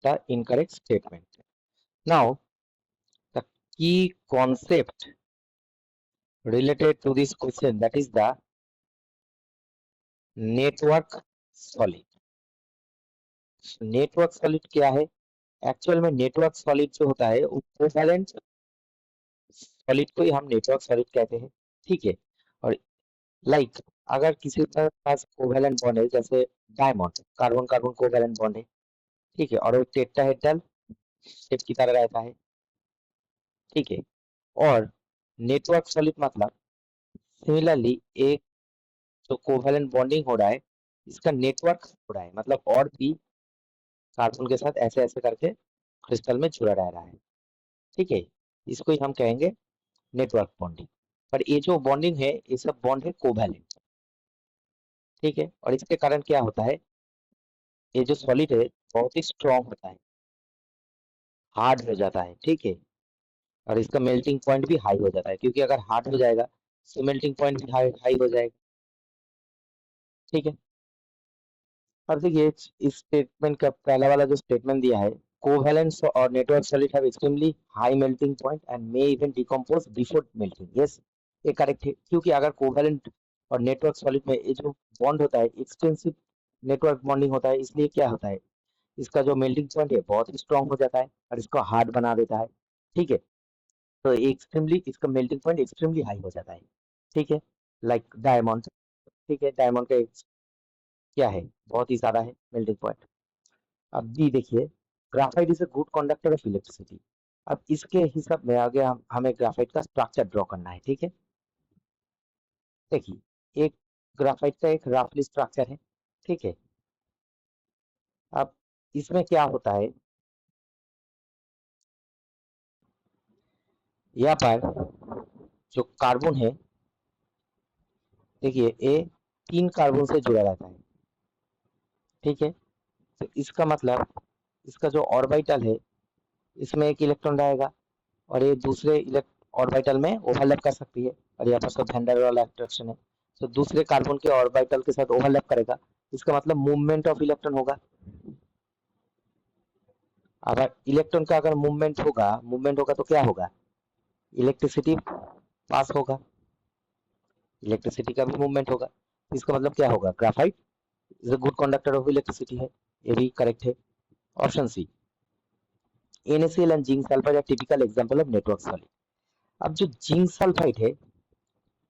the incorrect statement. Now, the key concept related to this question, that is the network solid. Network solid क्या है? Actual में network solid जो होता है वो कोवैलेंट सॉलिड को ही हम नेटवर्क सॉलिड कहते हैं, ठीक है। और लाइक अगर किसी के पास कोवैलेंट बॉन्ड है, जैसे diamond, carbon carbon covalent bond है, ठीक है, और वो टेट्राहेड्रल शेप की तरह रहता है, ठीक है। और नेटवर्क सॉलिड मतलब सिमिलरली एक जो कोवैलेंट बॉन्डिंग हो रहा है, इसका नेटवर्क हो रहा है, मतलब और भी कार्बन के साथ ऐसे ऐसे करके क्रिस्टल में जुड़ा रह रहा है, ठीक है। इसको ही हम कहेंगे नेटवर्क बॉन्डिंग। पर ये जो बॉन्डिंग है ये सब बॉन्ड है कोवैलेंट, ठीक है। और इसके कारण क्या होता है, ये जो सॉलिड है बहुत ही स्ट्रॉन्ग होता है, हार्ड हो जाता है, ठीक है। और इसका मेल्टिंग पॉइंट भी हाई हो जाता है, क्योंकि अगर हार्ड हो जाएगा तो मेल्टिंग पॉइंट भी हाई हाई हो जाएगा, ठीक है। और देखिए इस स्टेटमेंट का पहला वाला जो स्टेटमेंट दिया है, कोवैलेंट और network solid have extremely high melting point and may even decompose before melting. Yes, ये करेक्ट है, क्योंकि अगर कोवैलेंट और नेटवर्क सॉलिड में ये जो बॉन्ड होता है एक्सटेंसिव नेटवर्क बॉन्डिंग होता है, इसलिए क्या होता है, इसका जो मेल्टिंग पॉइंट है बहुत ही स्ट्रांग हो जाता है और इसको हार्ड बना देता है, ठीक है। तो एक्सट्रीमली इसका मेल्टिंग पॉइंट एक्सट्रीमली हाई हो जाता है, ठीक है। लाइक डायमंड, ठीक है, डायमंड का क्या है, बहुत ही ज्यादा है मेल्टिंग पॉइंट। अब बी देखिए, graphite is a good conductor of electricity. अब इसके हिसाब में आगे हमें ग्राफाइट का स्ट्रक्चर ड्रॉ करना है, ठीक है। देखिए एक ग्राफाइट का एक रफली स्ट्रक्चर है, ठीक है। अब इसमें क्या होता है, यहाँ पर जो कार्बन है, देखिए ये 3 कार्बन से जुड़ा रहता है, ठीक है। तो इसका मतलब इसका जो ऑर्बिटल है इसमें एक इलेक्ट्रॉन रहेगा और ये दूसरे ऑर्बिटल में ओवरलैप कर सकती है, और यहाँ पर सब वैन डेर वाल अट्रैक्शन है, तो दूसरे कार्बन के ऑर्बिटल के साथ ओवरलैप करेगा, इसका मतलब मूवमेंट ऑफ इलेक्ट्रॉन होगा। अगर इलेक्ट्रॉन का अगर मूवमेंट होगा तो क्या होगा, इलेक्ट्रिसिटी पास होगा, इलेक्ट्रिसिटी का भी मूवमेंट होगा, इसका मतलब क्या होगा, graphite is a good conductor of electricity है, ये भी करेक्ट है। Option C, NaCl and zinc sulphide are typical example of network solid. अब जो जिंक सल्फाइड है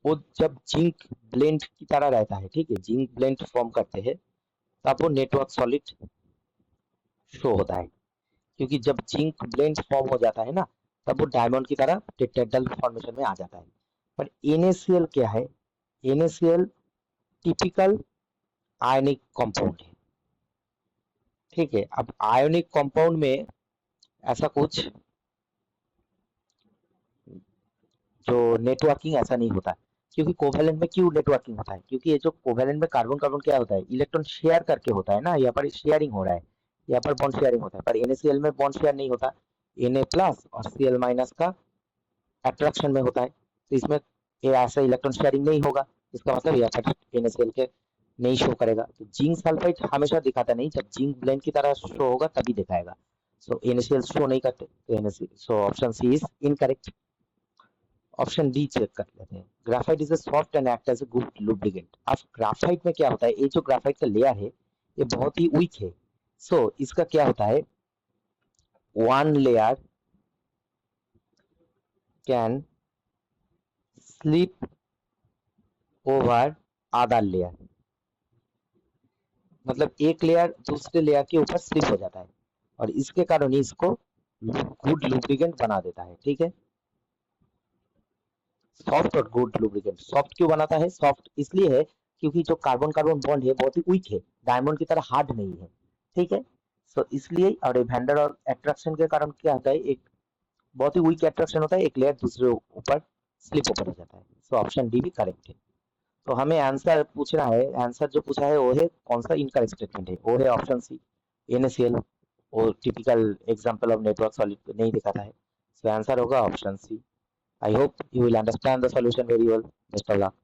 वो जब जिंक ब्लेंड की तरह रहता है, ठीक है, जिंक ब्लेंड फॉर्म करते हैं तब वो नेटवर्क सॉलिड शो होता है, क्योंकि जब जिंक ब्लेंड फॉर्म हो जाता है ना, तब वो डायमंड की तरह टेट्राहेड्रल फॉर्मेशन में आ जाता है। पर NaCl क्या है, NaCl टिपिकल आयनिक कंपाउंड है, ठीक है। अब आयनिक कंपाउंड में ऐसा कुछ जो नेटवर्किंग ऐसा नहीं होता, क्योंकि कोवैलेंट में क्यों नेटवर्किंग होता है, क्योंकि ये जो कोवैलेंट में कार्बन कार्बन क्या होता है, इलेक्ट्रॉन शेयर करके होता है ना, यहाँ पर शेयरिंग हो रहा है, यहाँ पर बॉन्ड शेयरिंग होता है। पर NaCl में बॉन्ड शेयर नहीं होता, Na प्लस और Cl माइनस का अट्रैक्शन में होता है, तो इसमें ये ऐसा इलेक्ट्रॉन शेयरिंग नहीं होगा, इसका मतलब यहाँ पर NaCl के नहीं शो करेगा। तो जिंक सल्फाइड हमेशा दिखाता नहीं, जब जिंक ब्लेंड की तरह शो होगा तभी दिखाएगा। सो NaCl शो नहीं करते, तो NaCl, so option C is incorrect. Option D check कर लेते हैं, graphite is a soft and act as a good lubricant. अब ग्राफाइट में क्या होता है, ये जो ग्राफाइट का लेयर है ये बहुत ही वीक है, सो इसका क्या होता है, one layer can slip over other layer, मतलब एक लेयर दूसरे लेयर के ऊपर स्लिप हो जाता है, और इसके कारण ही इसको गुड लुब्रिकेंट बना देता है, ठीक है। सॉफ्ट और गुड लुब्रिकेंट, सॉफ्ट क्यों बनाता है, सॉफ्ट इसलिए है क्योंकि जो कार्बन कार्बन बॉन्ड है बहुत ही वीक है, डायमंड की तरह हार्ड नहीं है, ठीक है। सो इसलिए, और वैन और अट्रैक्शन के कारण क्या होता है, एक बहुत ही वीक अट्रैक्शन होता है, एक लेयर दूसरे ऊपर स्लिप ऊपर हो जाता है। सो ऑप्शन डी भी करेक्ट है। तो हमें आंसर पूछना है, आंसर जो पूछा है वो है कौन सा इनकरेक्ट स्टेटमेंट है, वो है ऑप्शन सी, NaCl, और typical example of network solid नहीं दिखाता है, सो आंसर होगा option C. I hope you will understand the solution very well. Best of luck.